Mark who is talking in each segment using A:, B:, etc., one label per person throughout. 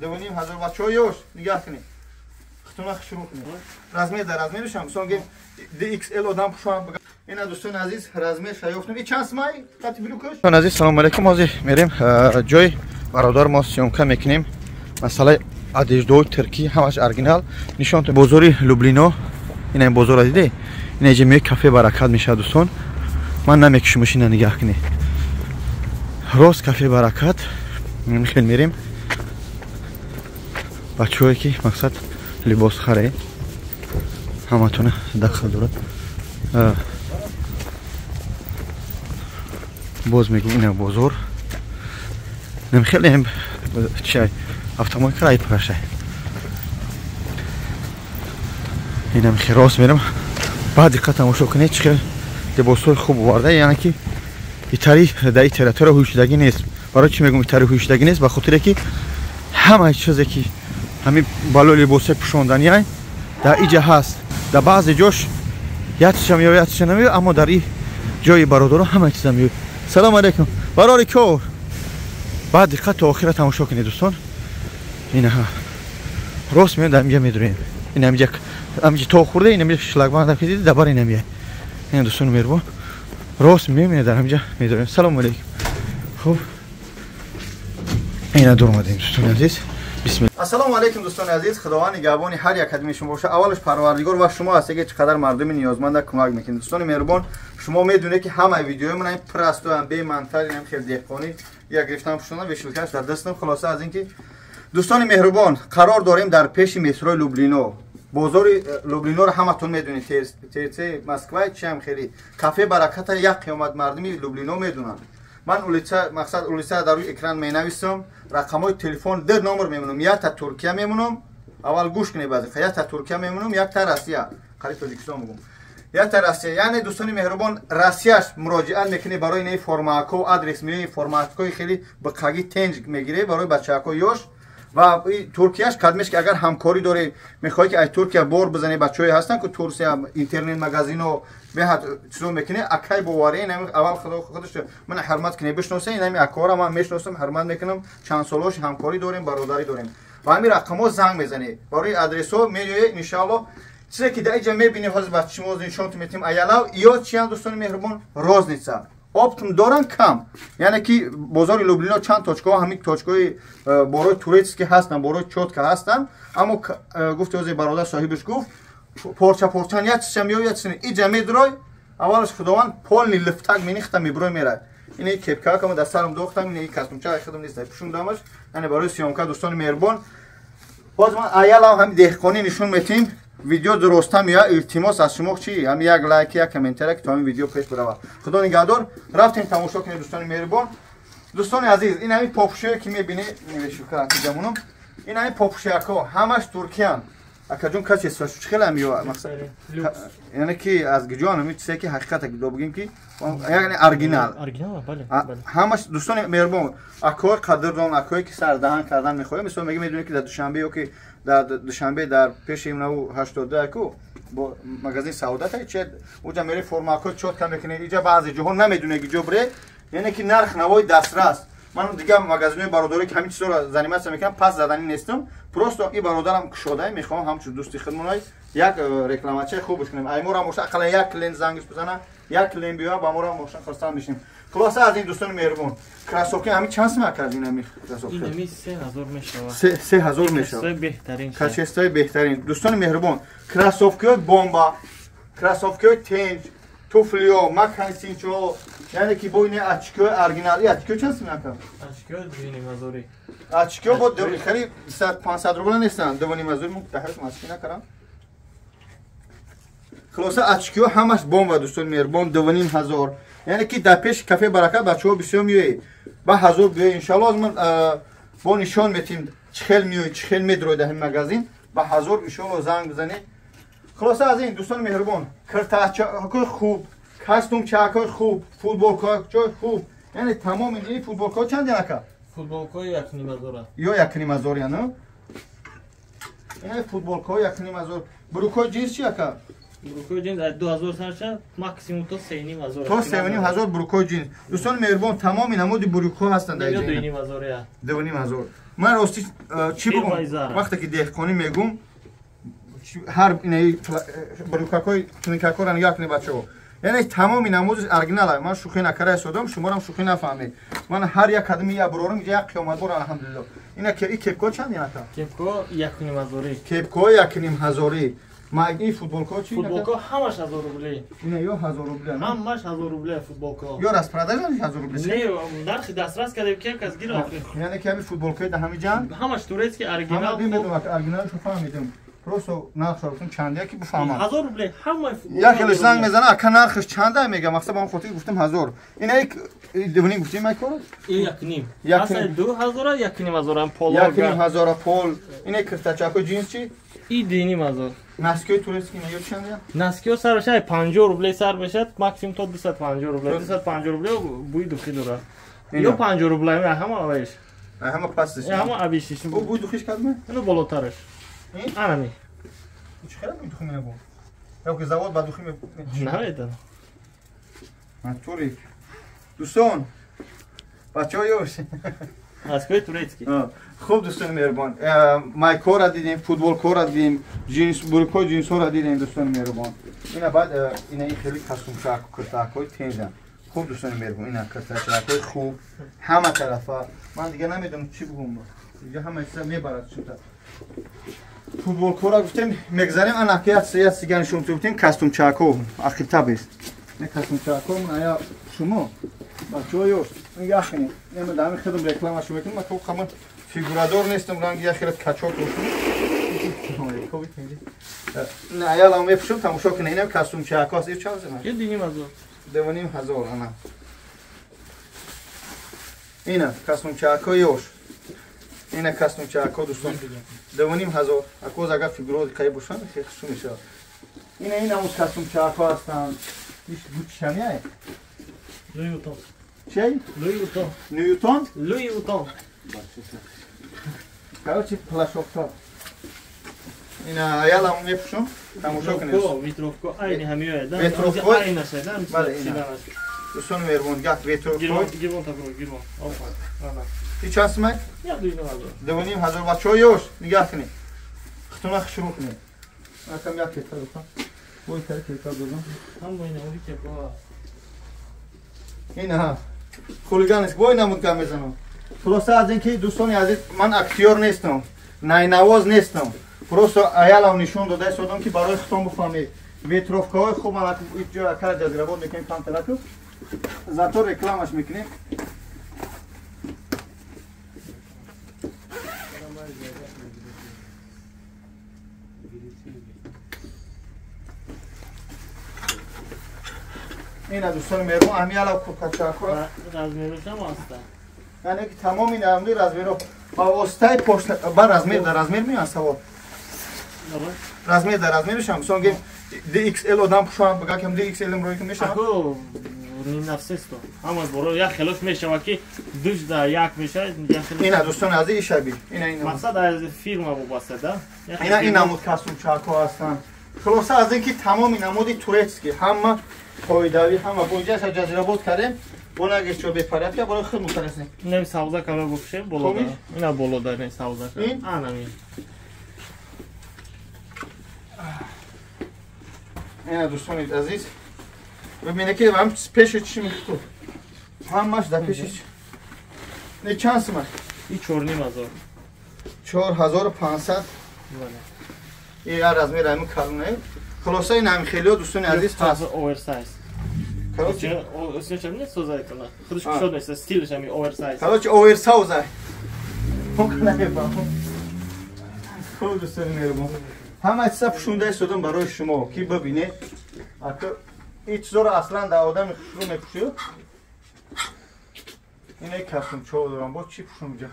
A: دوونیم هزار و چایوش نگاه کنید خطونا شروع کنید رزمه در رزمه شم سونگه دی ایکس ال آدم پوشان بگم اینا دوستان عزیز رزمه شایفتون این چند سمای خاطی بلوکش دوستان عزیز سلام علیکم از میریم جای برادر ما سیومکا میکنیم مثلا ادیجدو ترکی همش اورجینال نشون تو بازاری لوبلینو اینا بازار دیده اینا اینجا می کافه برکت میشه دوستان من نمیکشمش اینا نگاه کنید روز کافه برکت میخوام میریم بچه‌ای که مقصد لباس خره همتون داخل داره باز میگم اینا بازار نمیخوام چای автомой край проше اینم خراس میرم بعد دقت تماشا کنید چه لباسای خوب آورده یعنی که ایتاری در این تریتور هوشیدگی نیست برای چی میگم ایتاری هوشیدگی نیست بخاطر که همه چیزی که همین بالا لباس پوشاندنی در اینجا هست در بعضی جاش یادش میاد یادش نمیاد اما در این جای برادر همه چیز میاد سلام علیکم برادر کو بعد دقت تا آخر تماشا کنید دوستان اینا راست میاد اینجا میدونیم اینا اینجا تو خورده اینا میشه شلاگبان دادید دبار اینا میاد این دوستان میرو راست میاد در اینجا میدونیم سلام علیکم خوب اینا دور اومدیم دوستان عزیز بسم الله السلام علیکم دوستان عزیز خداوند نگهبان هر یک کدوم شما باشه اولش پروردگار و شما هستید که چقدر مردم نیازمند کمک میکنید دوستان مهربان شما میدونید که همه ویدیو من این پرستو هم به منطقه این خیلی دهقانی یا گرفتم پوشوندن و شلکش در دستم خلاصه از اینکه دوستان مهربان قرار داریم در پیش مترو لوبلینو بازار لوبلینو رو همتون میدونید تیرچه مسکو چه هم خیلی کافه برکت یک قیمت مردمی لوبلینو میدونن من اولیسا مقصد اولیسا در روی اکران مینویسم رقمای تلفن در نمبر میمونم یا تا ترکیه میمونم اول گوش کنید بعد یا تا ترکیه میمونم یک تا روسیه خرید تاجیکستان میگم یا تا روسیه یعنی دوستان مهربان روسیهش مراجعه میکنی برای این فرماکو آدرس می فرماتکوی خیلی بقاگی تنج میگیره برای بچه‌ها یوش و ترکیهش کدمش که اگر همکاری داره میخوای که از ترکیه بور بزنی بچه‌ای هستن که ترکیه اینترنت مگزین و به چیزو میکنه اکای بواره این اول خودش من حرمت کنه بشناسه این اکوارا من میشناسم حرمت میکنم چند سالش همکاری داریم برادری داریم و همین رقمو زنگ میزنی برای آدرسو میگه ان شاء الله چیزی که در اینجا میبینی حاضر بچه‌مو نشون میتیم ایالا یا چند دوستان مهربان روزنیسا اپتم دارن کم یعنی که بازار لوبلینو چند توچکا همین توچکای برای توریست که هستن برای چوت که هستن اما گفت از برادر صاحبش گفت پورچا نیت شمیویت سن اینجا میدروی اولش خداوند پول لفتک مینیخت میبروی میره این کپکا که من دستم دوختم این کاستوم چای خودم نیست پوشوندمش یعنی برای سیامکا دوستان مهربان باز من ایالا هم دهقانی نشون میتیم ویدیو درستم یا التماس از شما چی هم یک لایک یا کامنت تا این ویدیو پیش بره خدا نگهدار رفتیم تماشا کنید دوستان مهربان دوستان عزیز این همین پاپوشه که میبینید شکر جمونم این همین پاپوشه‌ها همش ترکیان اکجون کسی است خیلی میو مثلا یعنی که از گجان همین چیزی که حقیقت دو بگیم که یعنی اورجینال بله همش دوستان مهربان اکوار قدردان اکوی که سردهن کردن میخواد مثلا میگه میدونی که در دوشنبه یا که در دوشنبه در پیش 82 کو با مغازه سعادت چه اونجا میره فرماکو چوت کم میکنه اینجا بعضی جهان نمیدونه که جبره یعنی که نرخ نوای دسترس من دیگه مغازه برادری که همین چیزا رو زنیمت میکنم پس زدنی نیستم پروستو این برادرم کشوده میخوام همچون دوستی خدمونای یک رکلاماچه خوبش کنیم ایمورا مشکل یک لنز زنگش بزنه یک لنز بیا با مورا ماشین خواستم میشیم خلاصه از این دوستان مهربان کراسوفی همین چند سم کردین همین کراسوفی این 3000 میشه 3000 میشه بهترین کاچستای بهترین دوستان مهربان کراسوفی بمبا کراسوفی تنج توفلیو ماکانسینچو یعنی که بوینه اچکو اورجینالی اچکو چند سم کرد اچکو 2000 اچکو بود خیلی 500 روبل نیستن 2000 متحرک ماشین نکردم خلاصه اچکو همش بمب دوستان مهربان 2500 یعنی که در پیش کافه برکت بچه‌ها بسیار میوی با 1000 بیای ان شاء الله من با نشون میتیم چخل میوی چخل میدروی در این مغازین با 1000 ان شاء الله زنگ بزنید خلاصه از این دوستان مهربان کرتاچا خوب کاستوم چاکای خوب فوتبال کوچای خوب یعنی تمام این فوتبال کو چند دیگه فوتبال کو 1.5 یا 1.5 یعنی این فوتبال کو 1.5 بروکو جیس چی اکا
B: بروکوی جنس از 2000 سرچه ماکسیموم تا 3500
A: تا 3500 بروکوی جنس. دوستان مهربان تمام نمود بروکو هستند در اینجا.
B: 2500
A: 2500. من راستی چی بگم وقتی که دهقانی میگم هر اینه بروکاکای تونیکاکو را نگاه کنید بچه‌ها. یعنی تمام نمود ارگینال من شوخی نکرده شدم شما هم شوخی نفهمید. من هر یک قدمی یا برورم یک قیامت بر الحمدلله. اینا که این کپکو چند اینا تا؟
B: کپکو 1500.
A: کپکو 1500. ما این فوتبالکو چی؟
B: فوتبالکو همش 1000 روبله.
A: اینا یا 1000 روبله.
B: همش 1000 روبله فوتبالکو.
A: یا راست پرداخت 1000 روبله.
B: نه درخ دسترس کرده که کس گیر آخر.
A: یعنی که همین فوتبالکو ده همه جان
B: همش تورسکی ارگینال.
A: من میدونم ارگینالش رو فهمیدم. پروسو نرخشون چنده کی بفهمم
B: 1000 روبله همه
A: یا که لسنگ میزنه اکا نرخش چنده میگم مقصد با اون خاطر گفتم 1000 اینا یک دونی گفتیم میکرد
B: یک نیم اصلا 2000 یک نیم هزار هم پول
A: یک نیم هزار پول اینا کرتاچاکو جینس چی
B: این دینیم هزار
A: نسکیو تورسکی میگه چنده
B: نسکیو سر بشه 50 روبله سر بشه ماکسیمم تا 250 روبله 250 روبله بوی دو کیلو یا 50 روبله همه اویش
A: همه پسش
B: همه ابیشش
A: او بوی دو خیش کدومه
B: اینو بالاترش آنمی
A: چه خیلی بوی دو میگم یا که زواد بعد دو
B: نه ایدن
A: ماتوری دوستان بچه‌ها یوش
B: از کوی تورسکی
A: خوب دوستان مهربان مایکو را دیدیم فوتبال کو را دیدیم جینس بروکو جینس را دیدیم دوستان مهربان اینا بعد اینا این خیلی کاستوم شاک کرتاکوی تنزن خوب دوستان مهربان اینا کرتاکوی خوب همه طرفا من دیگه نمیدونم چی بگم دیگه همه چیزا میبرد شد فوتبال کو را گفتیم میگذاریم انا که سیگان شما تو گفتیم کاستوم چاکو آخر تابست نه کاستوم چاکو من آیا شما بچه‌ها یوش نگاه کنید نمیدونم خودم رکلامش میکنم من تو خودم فیگورادور نیستم رنگ یا خیلی کچاپ کنم نه یا لام میپشم تماشا کنه اینم کاستوم چاکاست این چند زمان
B: یه دینیم هزار
A: 2500 انا اینا کاستوم چاکو یوش اینا کاستوم چاکو دوستان 2500 اکوز اگر فیگوراد کای باشن خیلی خوب میشه اینا اون کاستوم چاکو هستن هیچ بود شمیه
B: لویوتون
A: چی؟
B: لویوتون
A: نیوتن؟
B: لویوتون
A: короче плашовка اینا ایالا میپوشم تماشا کنید
B: ویتروفکو عین همیه ده
A: ویتروفکو
B: عین است ده
A: بله دوستان مهربان گفت ویتروفکو
B: گیرون تا برو گیرون آفر آنا
A: این چند سمت؟
B: یا
A: 2500 بچه‌ها یوش نگاه کنید ختونه شروع کنید کم یک کتاب بکنم بوی کتاب بزنم
B: هم بوی نمودی که با
A: اینا خولیگانش بوی نمود کم بزنم خلاصه از اینکه دوستان عزیز من اکتیور نیستم ناینواز نیستم просто ایالم نشون داده شدم که برای خودم بفهمید ویتروفکای خوب من اینجا کار جزیره میکنیم کام تلاکو زاتور رکلامش میکنیم اینا دوستان مهربان امیالا کوکاچاکو
B: رزمیروش هم هستن
A: یعنی که تمام این عملی رزمیرو با واسطه پشت بر رزمیر در رزمیر میان سوا رزمیر در رزمیرش هم مثلا گیم DXL آدم پوشان بگه که هم DXL امروی که میشه
B: اکو نفسیستو اما برو یک خلاص میشه که دوش در یک میشه
A: اینا دوستان از این شبیه اینا
B: مقصد از فیلم ابو بسده
A: این نمود کاستوم چاکو هستن خلاصه از اینکه تمام نمودی تورسکی همه پایداری همه بونجاش جزیره بود کردیم بوناگه چو بپرد که برای خود مترسیم
B: نمی سوزه کلا گفشه بالا اینا بالا داره نمی سوزه
A: این؟
B: آنمی
A: اینا دوستان عزیز ببینه که هم پیش چی میگه همش در پیشش نه چند سمت
B: این 4500
A: 4500 این از میرم کلونه خلاصه این هم خیلی دوستان عزیز هست
B: اوورسایز
A: خلاصه
B: اسمش هم نیست سوزه کنه خودش پیشاد نیست استیلش هم اوورسایز
A: خلاصه اوورسایزه ممکن نمیفهم خوب دوستان میرم همه چیزا پوشونده شدم برای شما که ببینه حتی هیچ زور اصلا در آدم شروع میپوشید اینه کاستوم چو دارم با چی پوشم اینجا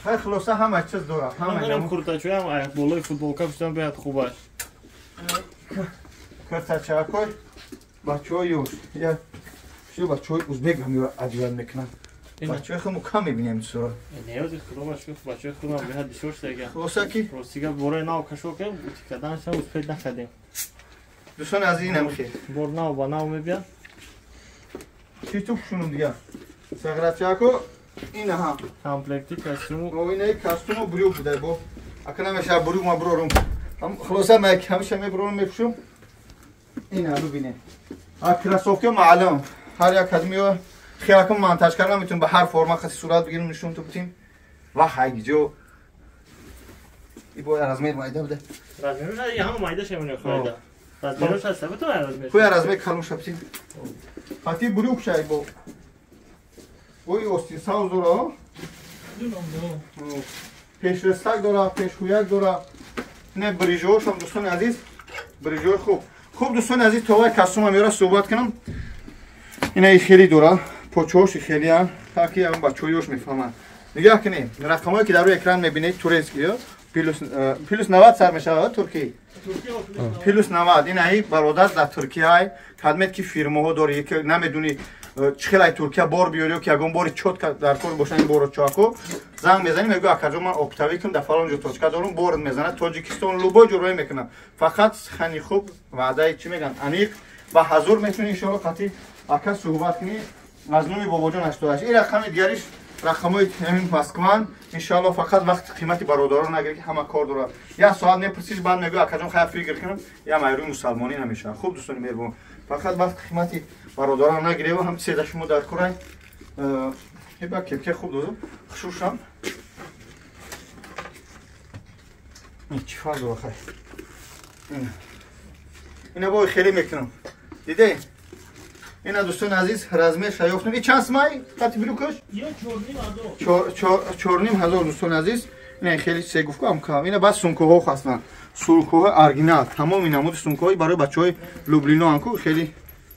A: خیلی خلاصه همه چیز دارم
B: همه کورتاچوی هم بالای فوتبالکا پوشیدم بیاد خوبه
A: کرتاچاکوی بچه‌ها یوش یا شو بچه‌های ازبک هم عجیب میکنن بچه‌های خودمو کم میبینیم صورت
B: نیازی خودم شوف بچه‌های خودم به حد شورش دیگه
A: خلاصه کی
B: روسیگا برای ناو کشو که تیکدانش هم اوسپید نکردیم
A: دوستان عزیز اینم خیر
B: برنا و بنا میبیا
A: چی تو پوشونم دیگه سغرات چاکو این هم
B: کامپلکتی کاستوم
A: او اینه کاستوم بریو بوده با اکنون میشه بریو ما برورم هم خلاصه ما همیشه میبرورم میپوشم این هم ببینید کراسوفتی معلم هر یک کدومی خیلی کم مانتاژ کردم میتونم به هر فرم خاصی صورت بگیریم نشون تو بدیم و هیجو ای باید رزمیر مایده بوده
B: رزمیر نه یه هم مایده شمونه خواهده رزمیرش هسته به تو رزمیر
A: کوی رزمیر کلمش بسیم حتی بروک شای با اوی اوستی ساوز داره پیش رستک داره پیش خویک داره نه بریجوش هم دوستان عزیز بریجوش خوب دوستان عزیز توی کاستوم هم یورا صحبت کنم اینه خیلی داره پوچوش خیلی هم تاکی هم بچه‌هاش میفهمن نگاه کنید رقمایی که در روی اکران میبینید تورسکی پلوس 90 سر میشه ترکی پلوس 90 این ای برادر در ترکیه های خدمت که فیرمه ها داره که نمیدونی چخیل ترکیه بار بیاری که اگه باری چوت در کار باشن این بارو چاکو زنگ میزنیم میگه اکرجا من اکتاوی کنم در فلان جو توچکا دارم بارد میزنه تاجیکستان لوبا جوری میکنم فقط خنی خوب وعده چی میگن انیق و حضور میتونی ان شاء الله خاطی اکا صحبت کنی از نومی بابا جان 88 این رقم دیگریش رقمای همین مسکوان ان شاء الله فقط وقت قیمتی برادران نگیری که همه کار داره یا سوال میپرسیش بعد میگه اکا جان خیلی فکر کنم یا مایروی مسلمانی نمیشه خوب دوستان مهربان فقط وقت قیمتی برادران نگیری و هم سیده شما در کورای هبا که خوب دوزم خشوشم این چی فرق داره خیلی اینا باید خیلی میکنم دیده اینا دوستان عزیز رزمیر شایفتون این چند سمای خطی بلوکش؟
B: یا 4,500
A: دوستان عزیز این خیلی سه گفت هم کنم اینا بس سونکوها خواستن سونکوها ارگینال تمام این نمود سونکوهای برای بچه های لوبلینو هم خیلی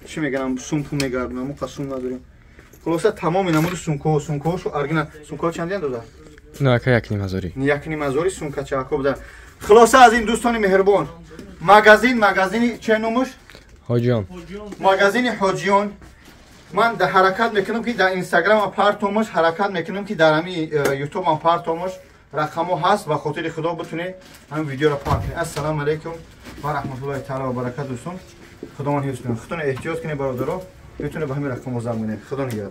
A: چی میگنم سونپو میگردن ما قسم نداریم خلاصه تمام این نمود سونکوهاشو ارگینال سونکوها چندین دادن؟
C: نه که 1,500
A: سونکا چاکو بوده خلاصه از این دوستان مهربان مگزین چه نومش؟
C: حاجیان
A: مگزین حاجیان من در حرکت میکنم که در اینستاگرام پارتومش حرکت میکنم که در همین یوتیوب هم پارتومش رقمو هست و خاطر خدا بتونه همین ویدیو رو پاک کنه السلام علیکم و رحمت الله تعالی و برکاته دوستان خدا من حفظ کنه خودتون احتیاط کنید برادرها بتونه به همین رقم زنگ بزنید خدا نگهدار